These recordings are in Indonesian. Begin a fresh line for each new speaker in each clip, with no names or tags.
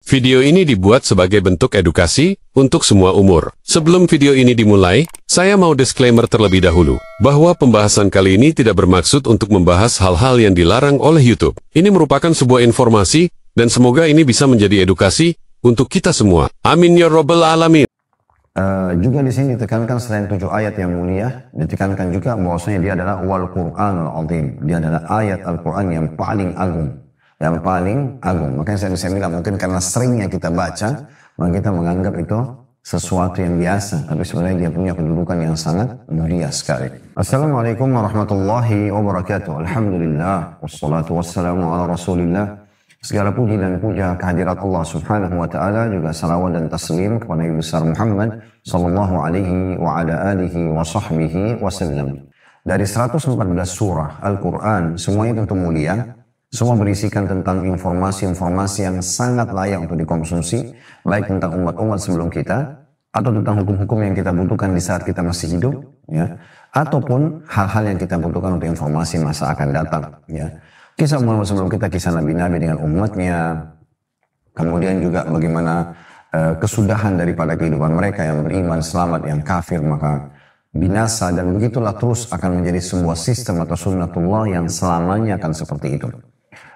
Video ini dibuat sebagai bentuk edukasi untuk semua umur. Sebelum video ini dimulai, saya mau disclaimer terlebih dahulu, bahwa pembahasan kali ini tidak bermaksud untuk membahas hal-hal yang dilarang oleh YouTube. Ini merupakan sebuah informasi, dan semoga ini bisa menjadi edukasi untuk kita semua. Amin ya Rabbal Alamin.
Juga di sini ditekankan selain 7 ayat yang mulia, ditekankan juga bahwasanya dia adalah wal Qur'anul Azim. Dia adalah ayat Al-Quran yang paling agung. Yang paling agung. Makanya saya bilang mungkin karena seringnya kita baca, maka kita menganggap itu sesuatu yang biasa. Tapi sebenarnya dia punya kedudukan yang sangat mulia sekali. Assalamualaikum warahmatullahi wabarakatuh. Alhamdulillah. Wassalatu wassalamu ala rasulillah. Segala puji dan puja kehadirat Allah subhanahu wa ta'ala, juga salawat dan taslim kepada Nabi besar Muhammad sallallahu alaihi wa ala alihi wa sahbihi wasallam. Dari 114 surah Al-Quran, semuanya tentu mulia. Semua berisikan tentang informasi-informasi yang sangat layak untuk dikonsumsi, baik tentang umat-umat sebelum kita, atau tentang hukum-hukum yang kita butuhkan di saat kita masih hidup, ya, ataupun hal-hal yang kita butuhkan untuk informasi masa akan datang, ya. Kisah umat sebelum kita, kisah Nabi-Nabi dengan umatnya, kemudian juga bagaimana kesudahan daripada kehidupan mereka, yang beriman selamat, yang kafir maka binasa, dan begitulah terus akan menjadi sebuah sistem atau sunnatullah yang selamanya akan seperti itu.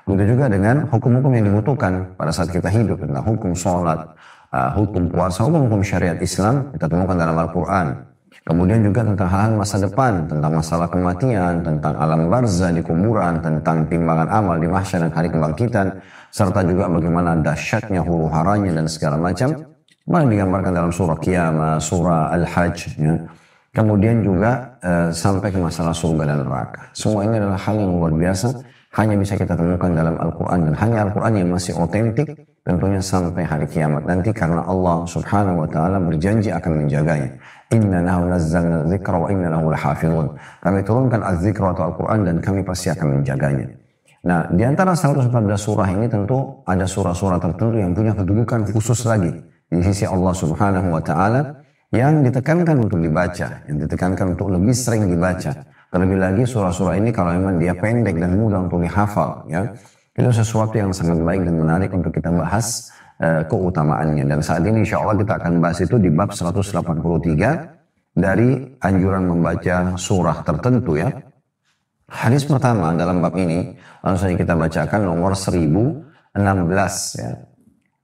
Begitu juga dengan hukum-hukum yang dibutuhkan pada saat kita hidup, tentang hukum sholat, hukum puasa, hukum-hukum syariat Islam kita temukan dalam Al-Quran. Kemudian juga tentang hal-hal masa depan, tentang masalah kematian, tentang alam barzah di kuburan, tentang timbangan amal di mahsyar dan hari kebangkitan, serta juga bagaimana dahsyatnya huru haranya dan segala macam, yang digambarkan dalam surah Qiyamah, surah Al-Hajj, ya. Kemudian juga sampai ke masalah surga dan neraka. Semua ini adalah hal yang luar biasa, hanya bisa kita temukan dalam Al-Quran, dan hanya Al-Quran yang masih otentik tentunya sampai hari kiamat nanti, karena Allah subhanahu wa ta'ala berjanji akan menjaganya. Inna nahu nazzalna dzikra wa inna lahu lahafizun. Kami turunkan az-zikra atau Al-Quran dan kami pasti akan menjaganya. Nah, di antara 114 surah ini tentu ada surah-surah tertentu yang punya kedudukan khusus lagi di sisi Allah subhanahu wa ta'ala, yang ditekankan untuk dibaca, yang ditekankan untuk lebih sering dibaca. Terlebih lagi surah-surah ini kalau memang dia pendek dan mudah untuk dihafal, ya, itu sesuatu yang sangat baik dan menarik untuk kita bahas keutamaannya. Dan saat ini insya Allah kita akan bahas itu di bab 183 dari anjuran membaca surah tertentu, ya. Hadis pertama dalam bab ini langsung saja kita bacakan, nomor 1016, ya.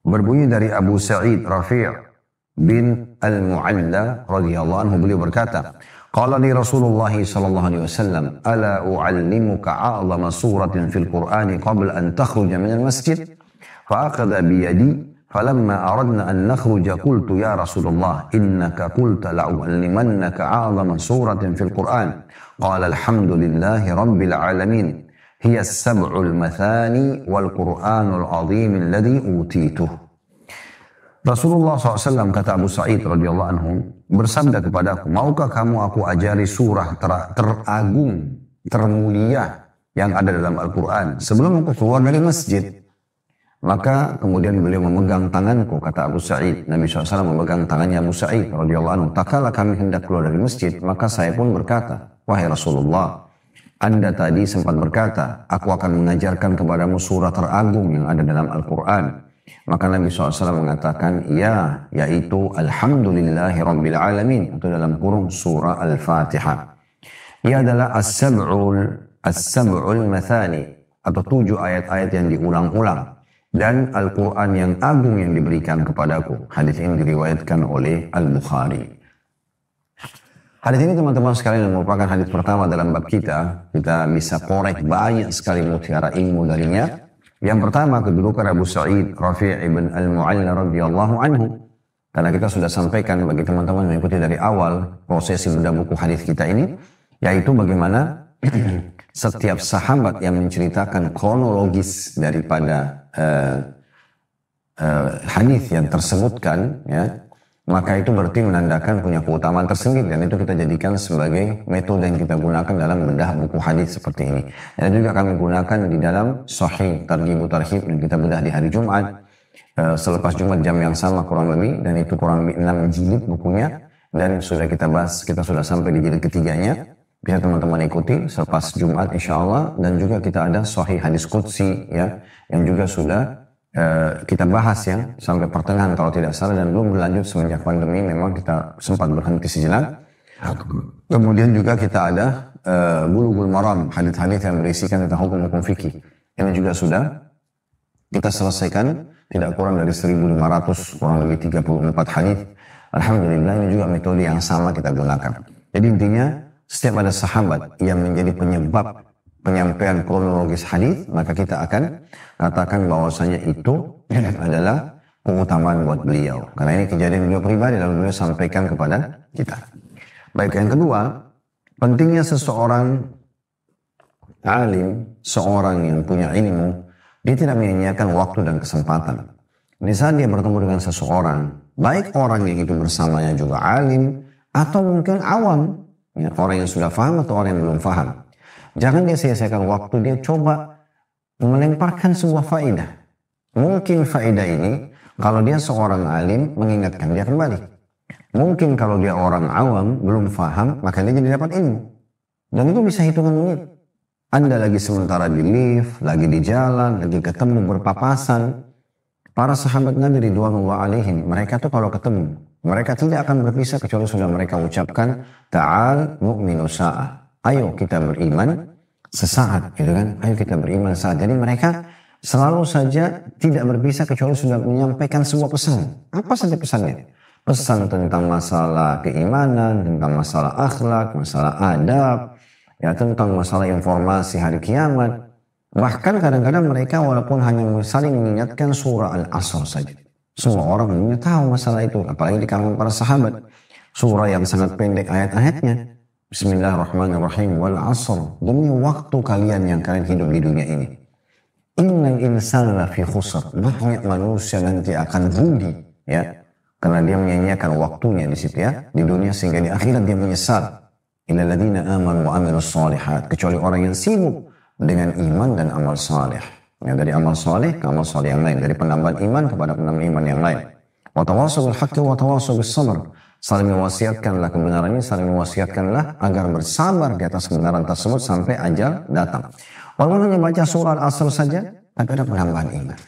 Berbunyi dari Abu Sa'id Rafi' bin Al-Mu'alla radhiyallahu anhu, beliau berkata, qala li Rasulullah sallallahu alaihi wasallam, ala u'allimuka a'zama suratin fil Qur'ani qabla an takhruja min al-masjid? Fa akhadha bi yadi falamma aradna an nakhruja qultu ya Rasulullah innaka qulta la'u'allimannaka a'zama suratin fil Qur'an. Qala alhamdulillahi rabbil alamin. Hiya as-sab'ul mathani wal Qur'anul 'azim alladhi utituh. Rasulullah SAW, kata Abu Sa'id radhiyallahu anhu, bersabda kepadaku, maukah kamu aku ajari surah teragung, termulia yang ada dalam Al-Quran sebelum aku keluar dari masjid? Maka kemudian beliau memegang tanganku, kata Abu Sa'id. Nabi SAW memegang tangannya Abu Sa'id radhiyallahu anhu. Tak kala kami hendak keluar dari masjid, maka saya pun berkata, wahai Rasulullah, Anda tadi sempat berkata, aku akan mengajarkan kepadamu surah teragung yang ada dalam Al-Quran. Maka Nabi SAW mengatakan, ya, yaitu Alhamdulillahi Rabbil Alamin, atau dalam kurung surah Al-Fatihah. Ia adalah As-Sab'ul Mathani, atau 7 ayat-ayat yang diulang-ulang, dan Al-Quran yang agung yang diberikan kepadaku. Hadis ini diriwayatkan oleh Al-Bukhari. Hadis ini teman-teman sekalian merupakan hadis pertama dalam bab kita. Kita bisa korek banyak sekali mutiara ilmu darinya. Yang pertama, kedudukan Abu Sa'id Rafi' ibn Al-Mu'alla radhiyallahu anhu. Karena kita sudah sampaikan bagi teman-teman mengikuti dari awal prosesi bedah buku hadis kita ini, yaitu bagaimana setiap sahabat yang menceritakan kronologis daripada hadis yang tersebutkan, ya, maka itu berarti menandakan punya keutamaan tersendiri, dan itu kita jadikan sebagai metode yang kita gunakan dalam bedah buku hadis seperti ini. Dan juga kami gunakan di dalam Sahih Targhib Tarhib yang kita bedah di hari Jumat, selepas Jumat jam yang sama kurang lebih, dan itu kurang lebih 6 jilid bukunya, dan sudah kita bahas, kita sudah sampai di jilid ketiganya. Bisa teman-teman ikuti selepas Jumat insya Allah. Dan juga kita ada Sahih Hadis Qudsi, ya, yang juga sudah kita bahas ya sampai pertengahan kalau tidak salah, dan belum berlanjut semenjak pandemi. Memang kita sempat berhenti sejenak. Kemudian juga kita ada Bulughul Maram, hadits-hadits yang berisikan tentang hukum-hukum fikih. Ini juga sudah kita selesaikan, tidak kurang dari 1.500, kurang lebih 34 hadits. Alhamdulillah, ini juga metode yang sama kita gunakan. Jadi intinya, setiap ada sahabat yang menjadi penyebab penyampaian kronologis hadis, maka kita akan katakan bahwasanya itu adalah keutamaan buat beliau. Karena ini kejadian beliau pribadi, lalu beliau sampaikan kepada kita. Baik, yang kedua, pentingnya seseorang alim, seorang yang punya ilmu, dia tidak menyia-nyiakan waktu dan kesempatan. Di saat dia bertemu dengan seseorang, baik orang yang itu bersamanya juga alim, atau mungkin awam, ya, orang yang sudah paham atau orang yang belum paham. Jangan dia sia-siakan waktu, dia coba melemparkan sebuah faedah. Mungkin faedah ini, kalau dia seorang alim, mengingatkan dia kembali. Mungkin kalau dia orang awam, belum paham, maka dia jadi dapat ilmu. Dan itu bisa hitungan menit. Anda lagi sementara di lift, lagi di jalan, lagi ketemu berpapasan. Para sahabat Nabi ridwanullah alaihim, mereka tuh kalau ketemu, mereka tidak akan berpisah kecuali sudah mereka ucapkan, Ta'al nu'minu sa'ah. Ayo kita beriman sesaat, gitu kan? Ayo kita beriman sesaat. Jadi mereka selalu saja tidak berpisah kecuali sudah menyampaikan sebuah pesan. Apa saja pesannya? Pesan tentang masalah keimanan, tentang masalah akhlak, masalah adab, ya, tentang masalah informasi hari kiamat. Bahkan kadang-kadang mereka walaupun hanya saling mengingatkan surah Al-Asr saja. Semua orang umumnya tahu masalah itu, apalagi di kalangan para sahabat. Surah yang sangat pendek ayat-ayatnya. Bismillahirrahmanirrahim. Wal asr. Demi waktu kalian yang kalian hidup di dunia ini. Innal insana fi khusr. Banyak manusia nanti akan rugi, ya. Karena dia menyia-nyiakan waktunya di situ, ya, di dunia, sehingga di akhirat dia menyesal. Illal ladzina amanu wa amilus shalihat. Kecuali orang yang sibuk dengan iman dan amal saleh. Ya, dari amal saleh ke amal saleh yang lain, dari penambahan iman kepada penambahan iman yang lain. Wa tawassaw bil haqqi wa tawassaw bis sabr. Saling mewasiatkanlah kebenaran ini, saling mewasiatkanlah agar bersabar di atas kebenaran tersebut sampai ajal datang. Walaupun hanya baca surah Al-Asr saja, tapi ada penambahan iman.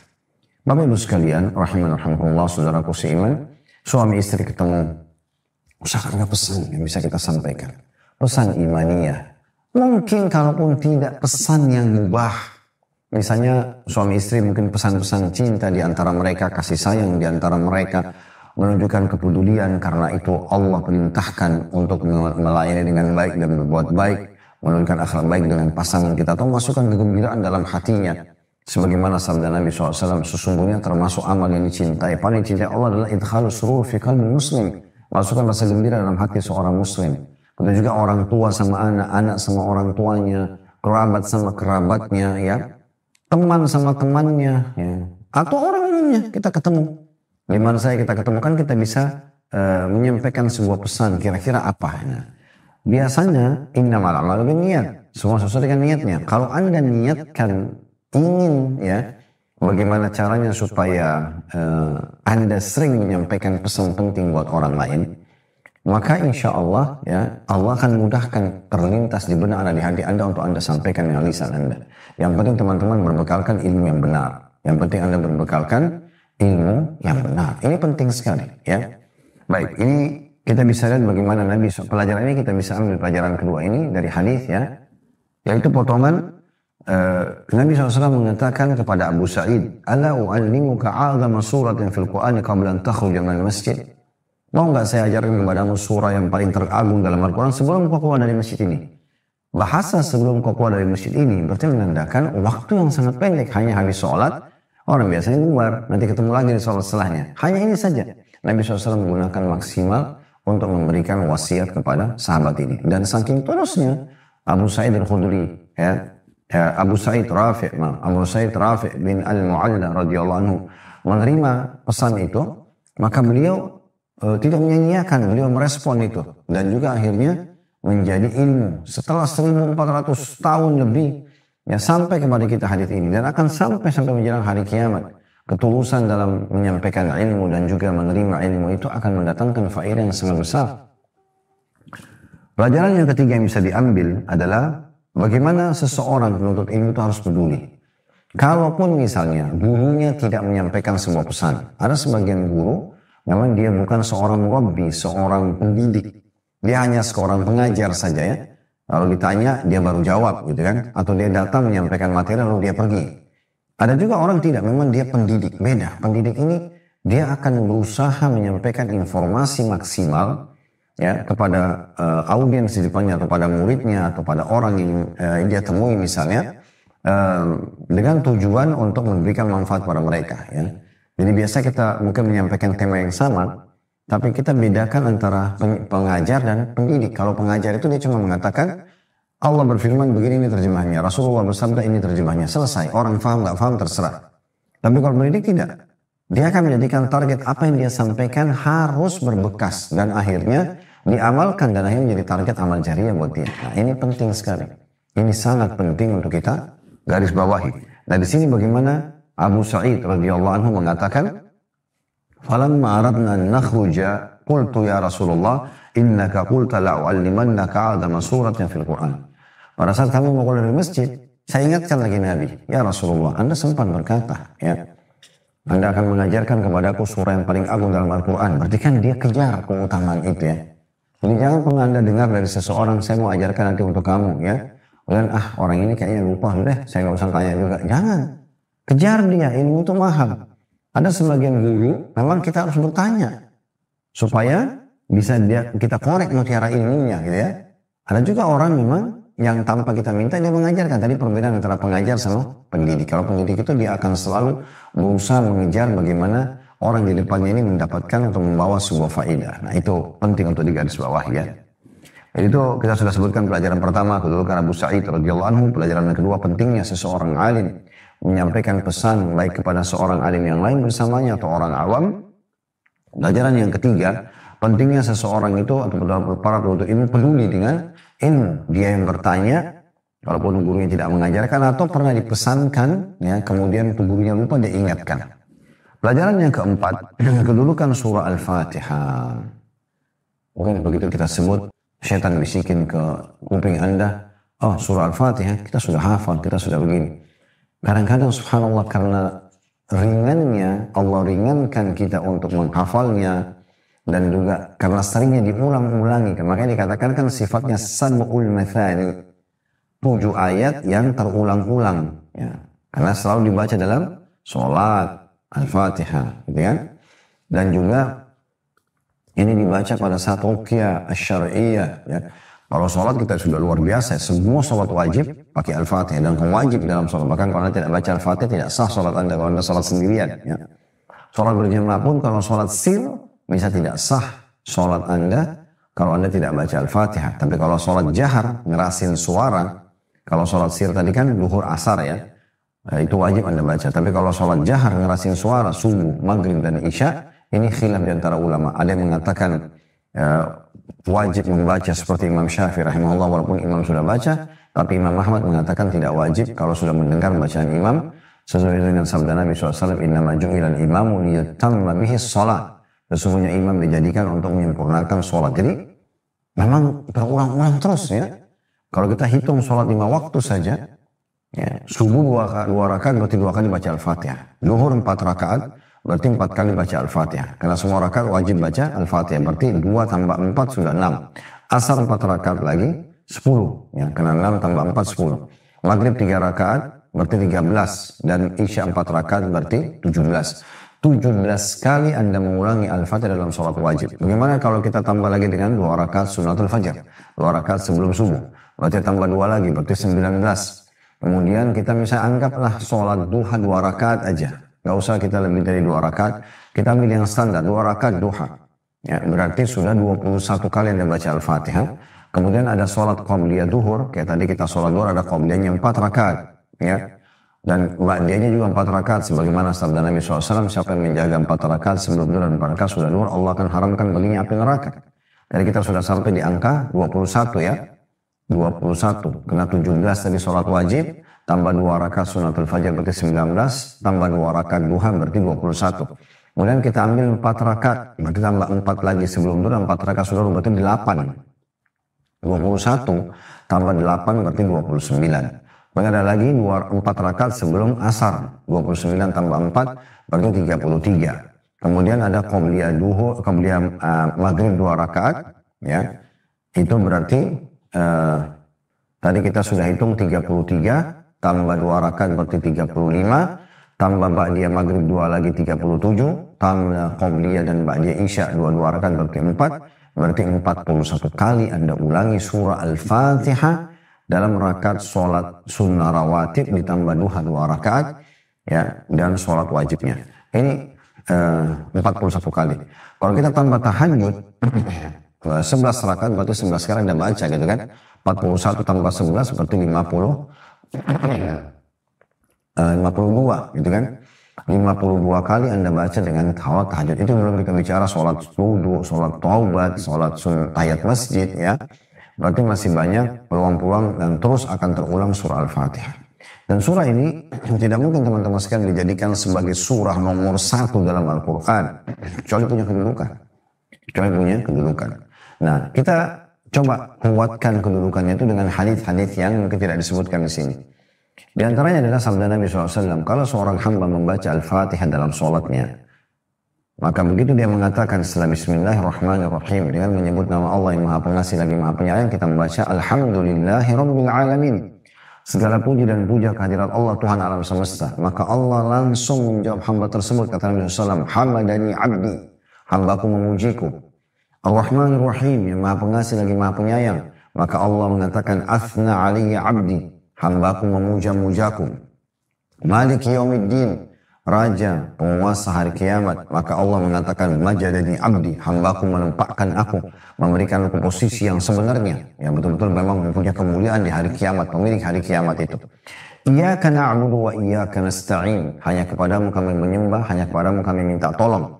Bapak Ibu sekalian, rahimahullah, saudaraku seiman, suami istri ketemu, usahakan pesan yang bisa kita sampaikan. Pesan imaniyah. Mungkin kalaupun tidak pesan yang mubah. Misalnya suami istri mungkin pesan-pesan cinta di antara mereka, kasih sayang di antara mereka, menunjukkan kepedulian karena itu Allah perintahkan untuk melayani dengan baik dan berbuat baik, menunjukkan akhlak baik dengan pasangan kita, atau masukkan kegembiraan dalam hatinya. Sebagaimana sabda Nabi SAW, sesungguhnya termasuk amal yang dicintai, paling dicintai Allah adalah idkhalus surur fi qalbi muslim, masukkan rasa gembira dalam hati seorang muslim. Kemudian juga orang tua sama anak, anak sama orang tuanya, kerabat sama kerabatnya, ya, teman sama temannya, ya, atau orang umumnya kita ketemu. Di mana saya kita ketemukan, kita bisa menyampaikan sebuah pesan, kira-kira apa. Nah, biasanya innamal a'malu binniyat, semua sesuai dengan niatnya. Kalau Anda niatkan ingin, ya, bagaimana caranya supaya Anda sering menyampaikan pesan penting buat orang lain, maka insya Allah, ya, Allah akan mudahkan terlintas di benak Anda, di hati Anda untuk Anda sampaikan dengan lisan Anda. Yang penting teman-teman berbekalkan ilmu yang benar. Yang penting Anda berbekalkan ilmu yang benar. Ini penting sekali, ya. Baik, ini kita bisa lihat bagaimana Nabi, pelajaran ini kita bisa ambil pelajaran kedua ini dari hadis, ya, yaitu potongan Nabi SAW mengatakan kepada Abu Sa'id, Ala u'allimuka a'zama suratin fil Qur'ani qabla an takhruja minal masjid. Mau nggak saya ajarkan kepadamu surah yang paling teragung dalam Al-Quran sebelum kau keluar dari masjid ini? Bahasa sebelum kau keluar dari masjid ini berarti menandakan waktu yang sangat pendek, hanya habis sholat. Orang biasanya keluar, nanti ketemu lagi di sholat setelahnya. Hanya ini saja. Nabi SAW menggunakan maksimal untuk memberikan wasiat kepada sahabat ini. Dan saking terusnya, Abu Sa'id al-Khudri, ya, Abu Sa'id Rafi' bin Al-Mu'alla radhiyallahu anhu menerima pesan itu, maka beliau tidak menyanyiakan, beliau merespon itu. Dan juga akhirnya menjadi ilmu. Setelah 1400 tahun lebih, ya, sampai kepada kita hadis ini, dan akan sampai menjelang hari kiamat. Ketulusan dalam menyampaikan ilmu dan juga menerima ilmu itu akan mendatangkan faedah yang sangat besar. Pelajaran yang ketiga yang bisa diambil adalah bagaimana seseorang penuntut ilmu itu harus peduli. Kalaupun misalnya gurunya tidak menyampaikan sebuah pesan, ada sebagian guru memang dia bukan seorang murabbi, seorang pendidik, dia hanya seorang pengajar saja ya. Lalu ditanya dia baru jawab gitu kan, atau dia datang menyampaikan materi lalu dia pergi. Ada juga orang tidak, memang dia pendidik, beda. Pendidik ini dia akan berusaha menyampaikan informasi maksimal ya kepada audiens di depannya, atau pada muridnya, atau pada orang yang dia temui misalnya, dengan tujuan untuk memberikan manfaat pada mereka ya. Jadi biasa kita mungkin menyampaikan tema yang sama, tapi kita bedakan antara pengajar dan pendidik. Kalau pengajar itu dia cuma mengatakan Allah berfirman begini, ini terjemahnya, Rasulullah bersabda, ini terjemahnya, selesai. Orang paham nggak paham terserah. Tapi kalau pendidik tidak, dia akan menjadikan target apa yang dia sampaikan harus berbekas dan akhirnya diamalkan, dan akhirnya menjadi target amal jariah buat dia. Nah ini penting sekali. Ini sangat penting untuk kita garis bawahi. Nah di sini bagaimana Abu Sa'id radhiyallahu anhu mengatakan, "Falamma aradna an nakhruja qultu ya Rasulullah innaka qulta la'u'allimannaka 'azama suratin fil Qur'an." Pada saat kami mau keluar dari masjid, saya ingatkan lagi Nabi, "Ya Rasulullah, Anda sempat berkata, ya, Anda akan mengajarkan kepadaku surah yang paling agung dalam Al-Quran." Berarti kan dia kejar keutamaan itu ya. Jadi jangan pernah Anda dengar dari seseorang, saya mau ajarkan nanti untuk kamu ya. Dan orang ini kayaknya lupa, udah saya nggak usah tanya juga. Jangan. Kejar dia, ilmu itu mahal. Ada sebagian guru, memang kita harus bertanya. Supaya bisa kita korek mutiara ilmunya gitu ya. Ada juga orang memang yang tanpa kita minta dia mengajarkan. Tadi perbedaan antara pengajar sama pendidik. Kalau pendidik itu dia akan selalu berusaha mengejar bagaimana orang di depannya ini mendapatkan atau membawa sebuah faedah. Nah itu penting untuk digarisbawahi ya. Jadi itu kita sudah sebutkan pelajaran pertama, kedudukan Abu Sa'id radhiyallahu anhu. Pelajaran yang kedua, pentingnya seseorang alim menyampaikan pesan baik kepada seorang alim yang lain bersamanya atau orang awam. Pelajaran yang ketiga, pentingnya seseorang itu atau para penuntut ilmu peduli dengan ilmu. Dia yang bertanya, kalaupun gurunya tidak mengajarkan atau pernah dipesankan, ya kemudian gurunya lupa, dia ingatkan. Pelajaran yang keempat, kedudukan surah Al-Fatihah. Mungkin begitu kita sebut, syaitan bisikin ke kuping Anda, oh surah Al-Fatihah kita sudah hafal, kita sudah begini. Kadang-kadang subhanallah karena ringannya, Allah ringankan kita untuk menghafalnya, dan juga karena seringnya diulang-ulangi. Makanya dikatakan kan sifatnya sab'ul mathani, 7 ayat yang terulang-ulang ya. Karena selalu dibaca dalam sholat Al-Fatihah gitu kan. Dan juga ini dibaca pada saat ruqyah asy-syar'iyyah ya. Kalau sholat kita sudah luar biasa, semua sholat wajib pakai Al-Fatihah, dan wajib dalam sholat. Bahkan kalau Anda tidak baca Al-Fatihah tidak sah sholat Anda kalau Anda sholat sendirian ya. Sholat berjamaah pun kalau sholat sir bisa tidak sah sholat Anda kalau Anda tidak baca Al-Fatihah. Tapi kalau sholat jahar, ngerasin suara, kalau sholat sir tadi kan duhur asar ya, itu wajib Anda baca. Tapi kalau sholat jahar, ngerasin suara, subuh, maghrib, dan isya, ini khilaf di antara ulama. Ada yang mengatakan wajib membaca seperti Imam Syafi'i rahimahullah, walaupun Imam sudah baca, tapi Imam Ahmad mengatakan tidak wajib kalau sudah mendengar bacaan Imam, sesuai dengan sabda Nabi SAW, "Innama ju'ilal imamu liyutamma bihi shalah." Sesungguhnya imam dijadikan untuk menyempurnakan sholat. Jadi memang berulang-ulang terus ya. Kalau kita hitung sholat 5 waktu saja, ya, subuh 2 rakaat berarti 2 kali baca Al-Fatihah. Zuhur 4 rakaat berarti 4 kali baca Al-Fatihah. Karena semua rakaat wajib baca Al-Fatihah. Berarti 2 tambah 4 sudah 6. Asar 4 rakaat lagi 10. Ya, karena 6 tambah 4 10. Maghrib 3 rakaat berarti 13. Dan Isya 4 rakaat berarti 17. 17 kali Anda mengulangi Al-Fatihah dalam sholat wajib. Bagaimana kalau kita tambah lagi dengan 2 rakaat sunatul fajar, 2 rakaat sebelum subuh, berarti tambah 2 lagi, berarti 19. Kemudian kita misalnya anggaplah sholat duha 2 rakaat aja, gak usah kita lebih dari 2 rakaat, kita ambil yang standar 2 rakaat duha, ya, berarti sudah 21 kali Anda baca Al-Fatihah. Kemudian ada sholat qabliyah duhur, kayak tadi kita sholat duhur ada qabliyahnya 4 rakaat, ya. Dan ba'diyahnya juga 4 rakaat, sebagaimana sabda Nabi SAW, siapa yang menjaga 4 rakaat sebelum duhur dan 4 rakaat sudah duhur, Allah akan haramkan baginya api neraka. Jadi kita sudah sampai di angka 21 ya, 21, kena 17 tadi sholat wajib, tambah 2 rakaat sunatul fajar berarti 19, tambah 2 rakaat duha berarti 21. Kemudian kita ambil 4 rakaat, berarti tambah 4 lagi sebelum duhur, 4 rakaat sudah duhur berarti 8. 21 tambah 8 berarti 29. Kemudian ada lagi 4 rakaat sebelum asar. 29 tambah 4 berarti 33. Kemudian ada qobliyah maghrib 2 rakaat. Ya, itu berarti tadi kita sudah hitung 33 tambah 2 rakaat berarti 35. Tambah ba'diyah maghrib 2 lagi 37. Tambah qobliyah dan ba'diyah isya 2 rakaat berarti 4. Berarti 41 kali Anda ulangi surah Al-Fatihah dalam rakaat sholat sunnah rawatib ditambah duha 2 rakaat, ya, dan sholat wajibnya. Ini 41 kali. Kalau kita tambah tahajud 11 rakaat berarti 11 kali Anda baca gitu kan. 41 tambah 11 berarti 52 gitu kan. 52 kali Anda baca dengan kawat tahajud. Itu belum kita bicara sholat wudu, sholat taubat, sholat tahiyat masjid, ya. Berarti masih banyak peluang-peluang dan terus akan terulang surah Al-Fatihah. Dan surah ini tidak mungkin teman-teman sekalian dijadikan sebagai surah nomor 1 dalam Al-Quran. Kecuali punya kedudukan. Nah, kita coba kuatkan kedudukannya itu dengan hadits-hadits yang mungkin tidak disebutkan di sini. Di antaranya adalah sabda Nabi SAW, kalau seorang hamba membaca Al-Fatihah dalam sholatnya, maka begitu dia mengatakan setelah Bismillahirrahmanirrahim dengan menyebut nama Allah yang Maha Pengasih lagi Maha Penyayang, kita membaca Alhamdulillahirabbil alamin. Segala puji dan puja kehadirat Allah Tuhan alam semesta. Maka Allah langsung menjawab hamba tersebut, kata Nabi SAW, Hamadani abdi, hambaku memujiku. Ar-Rahmanir-Rahim, yang Maha Pengasih lagi Maha Penyayang. Maka Allah mengatakan Athna aliyya abdi, hambaku memuja-mujaku. Malik yaumiddin, Raja, penguasa hari kiamat. Maka Allah mengatakan majadani abdi, hambaku menempatkan aku, memberikan aku posisi yang sebenarnya, yang betul-betul memang mempunyai kemuliaan di hari kiamat, pemilik hari kiamat itu. Iyyaka na'budu wa iyyaka nasta'in, hanya kepadamu kami menyembah, hanya kepadamu kami minta tolong.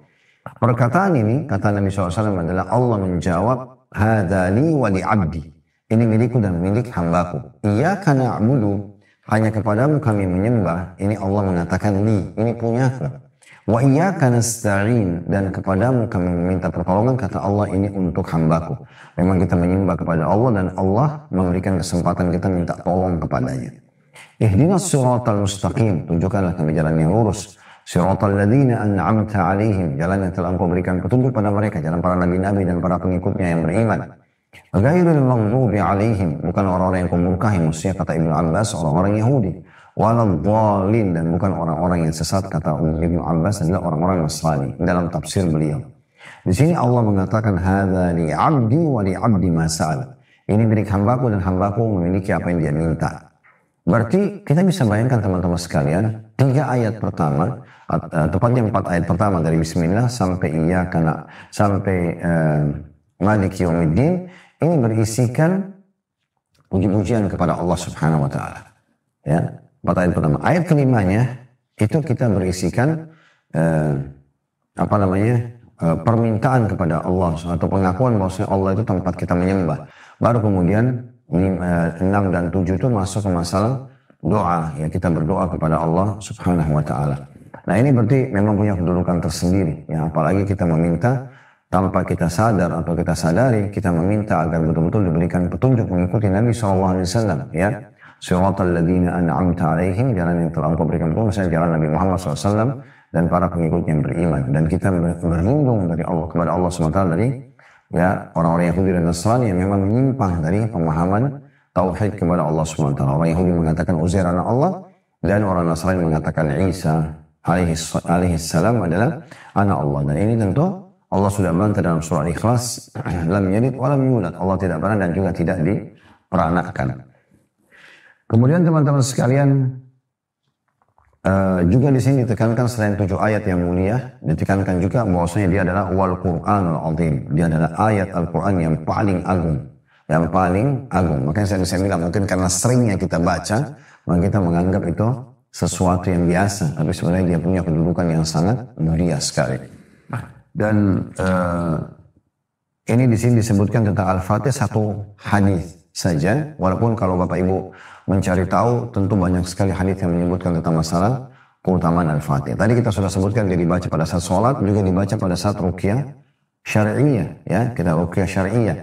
Perkataan ini, kata Nabi SAW, adalah Allah menjawab hadza li wa li abdi, ini milikku dan milik hambaku. Iyyaka na'budu, hanya kepadamu kami menyembah, ini Allah mengatakan li, ini punyaku. Wa iyyaka nasta'in, dan kepadamu kami meminta pertolongan, kata Allah, ini untuk hambaku. Memang kita menyembah kepada Allah dan Allah memberikan kesempatan kita minta tolong kepadanya. Ihdinas siratal mustaqim, tunjukkanlah kami jalan yang lurus. Siratal ladzina an'amta alaihim, jalan yang telah Engkau berikan petunjuk pada mereka, jalan para nabi-nabi dan para pengikutnya yang beriman. Ghairil maghdubi alaihim, bukan orang-orang yang kau murkahi, maksudnya kata Ibnu Abbas orang-orang Yahudi. Waladhdallin, dan bukan orang-orang yang sesat, kata Ibnu Abbas adalah orang-orang Nasrani dalam tafsir beliau. Di sini Allah mengatakan hadza li 'abdi wa li 'abdi ma sa'al. Ini milik hambaku dan hambaku memiliki apa yang dia minta. Berarti kita bisa bayangkan teman-teman sekalian, 3 ayat pertama, tepatnya 4 ayat pertama dari Bismillah sampai iyyaka sampai Malik yaumiddin, ini berisikan puji-pujian kepada Allah Subhanahu wa taala. Ya, 4 ayat pertama. Ayat kelimanya itu kita berisikan permintaan kepada Allah atau pengakuan bahwa Allah itu tempat kita menyembah. Baru kemudian 6 dan 7 itu masuk ke masalah doa, ya, kita berdoa kepada Allah Subhanahu wa taala. Nah, ini berarti memang punya kedudukan tersendiri, ya, apalagi kita meminta tanpa kita sadar atau kita sadari, kita meminta agar betul-betul diberikan petunjuk mengikuti Nabi SAW, ya. Siratal ladzina an'amta alaihim, jalan yang telah Engkau berikan petunjuk, misalnya jalan Nabi Muhammad SAW dan para pengikutnya yang beriman. Dan kita berlindung dari Allah, kepada Allah SWT dari, ya, orang-orang Yahudi dan Nasrani yang memang menyimpang dari pemahaman tauhid kepada Allah SWT. Orang Yahudi mengatakan Uzair anak Allah, dan orang Nasrani mengatakan Isa alaihi salam adalah anak Allah. Dan ini tentu Allah sudah bantah dalam surah Ikhlas, lam yalid wa lam yulad, Allah tidak beranak dan juga tidak diperanakkan. Kemudian teman-teman sekalian, juga di sini ditekankan selain 7 ayat yang mulia, ditekankan juga bahwasanya dia adalah wal Qur'anul azim, dia adalah ayat Al-Quran yang paling agung, yang paling agung. Makanya saya bilang mungkin karena seringnya kita baca, maka kita menganggap itu sesuatu yang biasa, tapi sebenarnya dia punya kedudukan yang sangat mulia sekali. Dan ini di sini disebutkan tentang Al-Fatihah 1 hadis saja, walaupun kalau Bapak Ibu mencari tahu tentu banyak sekali hadis yang menyebutkan tentang masalah keutamaan Al-Fatihah. Tadi kita sudah sebutkan dia dibaca pada saat sholat, juga dibaca pada saat ruqyah syar'iyah, ya, kita ruqyah syar'iyah.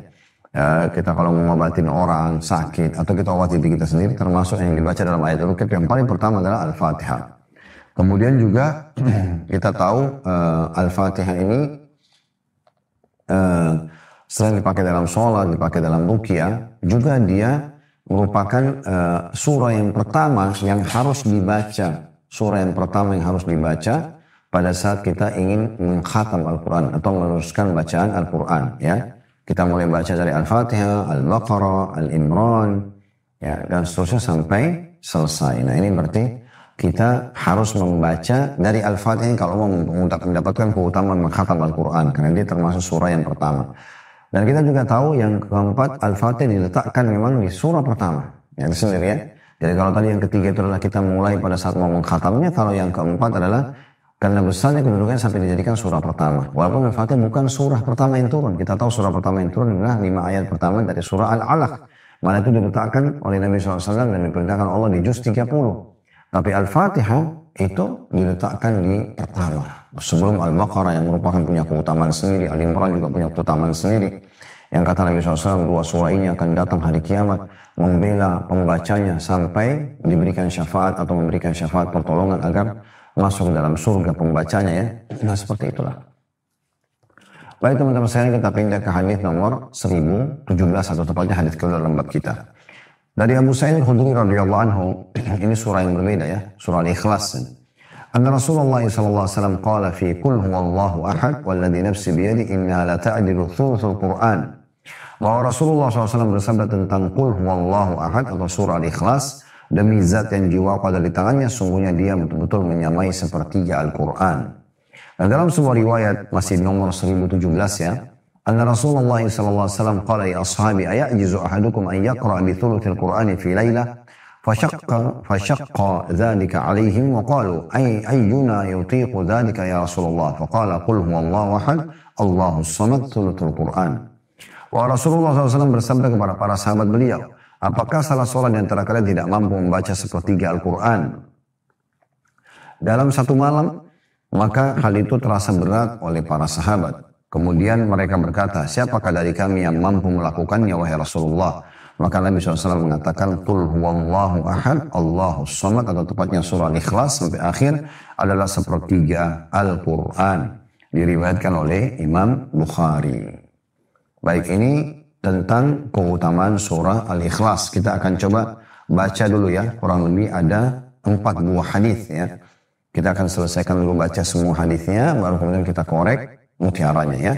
kita kalau mengobatin orang sakit atau kita obati diri kita sendiri, termasuk yang dibaca dalam ayat ruqyah yang paling pertama adalah Al-Fatihah. Kemudian juga kita tahu Al-Fatihah ini selain dipakai dalam sholat, dipakai dalam ruqyah, juga dia merupakan surah yang pertama yang harus dibaca. Surah yang pertama yang harus dibaca pada saat kita ingin mengkhatam Al-Quran atau meneruskan bacaan Al-Quran. Ya. Kita mulai baca dari Al-Fatihah, Al-Baqarah, Al-Imran, ya, dan seterusnya sampai selesai. Nah ini berarti kita harus membaca dari Al-Fatihah kalau mau mendapatkan keutamaan mengkhatam Al-Quran. Karena dia termasuk surah yang pertama. Dan kita juga tahu yang keempat, Al-Fatihah diletakkan memang di surah pertama. Yang sendiri ya. Jadi kalau tadi yang ketiga itu adalah kita mulai pada saat mau mengkhatamnya, kalau yang keempat adalah karena besarnya kedudukannya sampai dijadikan surah pertama. Walaupun Al-Fatihah bukan surah pertama yang turun. Kita tahu surah pertama yang turun adalah 5 ayat pertama dari surah Al-Alaq. Mana itu diletakkan oleh Nabi SAW dan diperintahkan Allah di juz 30. Tapi Al-Fatihah itu diletakkan di pertama. Sebelum Al-Baqarah yang merupakan punya keutamaan sendiri. Al-Imran juga punya keutamaan sendiri. Yang kata Nabi SAW, 2 surah ini akan datang hari kiamat. Membela pembacanya sampai diberikan syafaat atau memberikan syafaat pertolongan agar masuk dalam surga pembacanya ya. Nah seperti itulah. Baik teman-teman sekalian, kita pindah ke hadis nomor 1017 atau tepatnya hadis kedua dalam bab kita. Dari Abu Sa'id Al-Khudri radhiyallahu anhu, ini surah yang berbeda ya, surah Al-Ikhlas. Anna Rasulullah sallallahu alaihi wasallam qala fi qul huwallahu ahad walladzi nafsi biyadi innaha la ta'dilu thuluthul Qur'an. Bahwa Rasulullah SAW bersabda tentang qul huwallahu ahad atau surah Al-Ikhlas, demi zat yang jiwa pada di tangannya, sungguhnya dia betul-betul menyamai sepertiga Al-Quran. Dan dalam sebuah riwayat, masih nomor 1017 ya, anna Rasulullah SAW qala ya ashabi ayajizu ahadukum an yaqra' bi thuluthil Qur'ani fi laylah fashaqqa dhalika alaihim wa qalu ayyuna yutiqu dhalika ya Rasulullah faqala qul huwallahu ahad Allahus samad thuluthul Qur'an. Wa Rasulullah SAW bersabda kepada para sahabat beliau, apakah salah seorang di antara kalian tidak mampu membaca sepertiga Al-Quran dalam satu malam? Maka hal itu terasa berat oleh para sahabat. Kemudian mereka berkata, siapakah dari kami yang mampu melakukannya wahai Rasulullah? Maka Nabi SAW mengatakan, Qul huwallahu ahad, Allahus samad, atau tepatnya surah Al-Ikhlas sampai akhir adalah sepertiga Al-Quran. Diriwayatkan oleh Imam Bukhari. Baik, ini tentang keutamaan surah Al-Ikhlas. Kita akan coba baca dulu ya. Kurang lebih ada 4 buah hadis ya. Kita akan selesaikan dulu baca semua hadisnya, baru kemudian kita korek mutiaranya ya.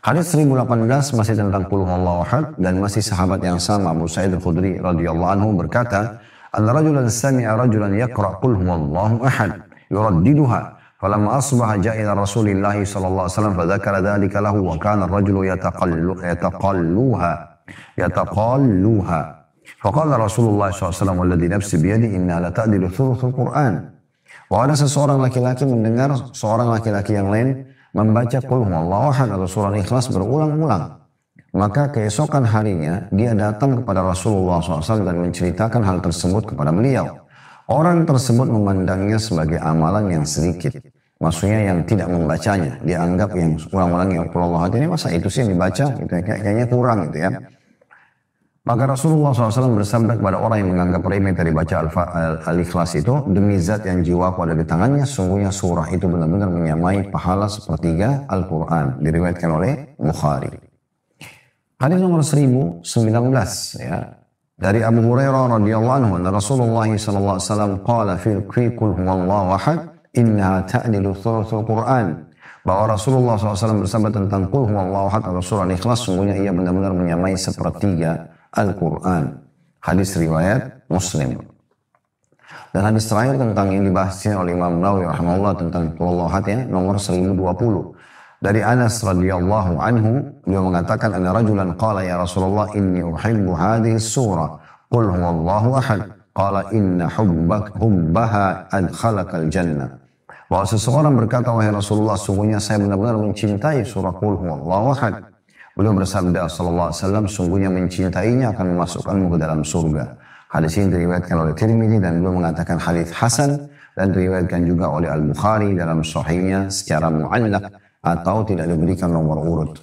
Hadis 1018 masih tentang qul huwallahu ahad dan masih sahabat yang sama Abu Sa'id Al-Khudri radhiyallahu anhu berkata, "Anna rajulan sami'a rajulan yaqra' qul huwallahu ahad yuraddiduha." فلما أصبح جاء إلى رسول الله صلى الله عليه وسلم فذكر ذلك له وكان الرجل يتقلوها فقال رسول الله صلى الله عليه وسلم والذي نفسي بيده إنها لتعدل ثلث القرآن. Bahwa ada seseorang laki-laki mendengar seorang laki-laki yang lain membaca qul huwallahu ahad atau surah Ikhlas berulang-ulang. Maka keesokan harinya dia datang kepada Rasulullah SAW dan menceritakan hal tersebut kepada beliau. Orang tersebut memandangnya sebagai amalan yang sedikit. Maksudnya yang tidak membacanya. Dia anggap yang ulang-ulang yang Allah ini masa itu sih yang dibaca. Gitu ya. Kayaknya kurang gitu ya. Maka Rasulullah SAW bersabda kepada orang yang menganggap remeh dari baca Al-Ikhlas itu, demi zat yang jiwaku ada di tangannya, sungguhnya surah itu benar-benar menyamai pahala sepertiga Al-Quran. Diriwayatkan oleh Bukhari. Hadis nomor 1019 ya. Dari Abu Hurairah radhiyallahu anhu, Rasulullah sallallahu alaihi wasallam qala fi qul huwallahu ahad innaha ta'dilu thuluthul Qur'an. Bahwa Rasulullah SAW bersabda tentang qul huwallahu ahad atau surah Al-Ikhlas, sungguhnya ia benar-benar menyamai sepertiga Al-Quran. Hadis riwayat Muslim. Dan hadis terakhir tentang yang dibahasnya oleh Imam Nawawi rahimahullah tentang qul huwallahu ahad ya, nomor 1020. Dari Anas radhiyallahu anhu, beliau mengatakan, "Anna rajulan qala ya Rasulullah inni uhibbu hadhihi surah, qul huwallahu ahad." Qala inna hubbaha adkhalakal jannah. Bahwa seseorang berkata, wahai Rasulullah, sungguhnya saya benar-benar mencintai surah qul huwallahu ahad. Beliau bersabda sallallahu alaihi wasallam, sungguhnya mencintainya akan memasukkanmu ke dalam surga. Hadis ini diriwayatkan oleh Tirmidzi dan beliau mengatakan hadis hasan dan diriwayatkan juga oleh Al-Bukhari dalam sahihnya secara mu'allaq atau tidak diberikan nomor urut.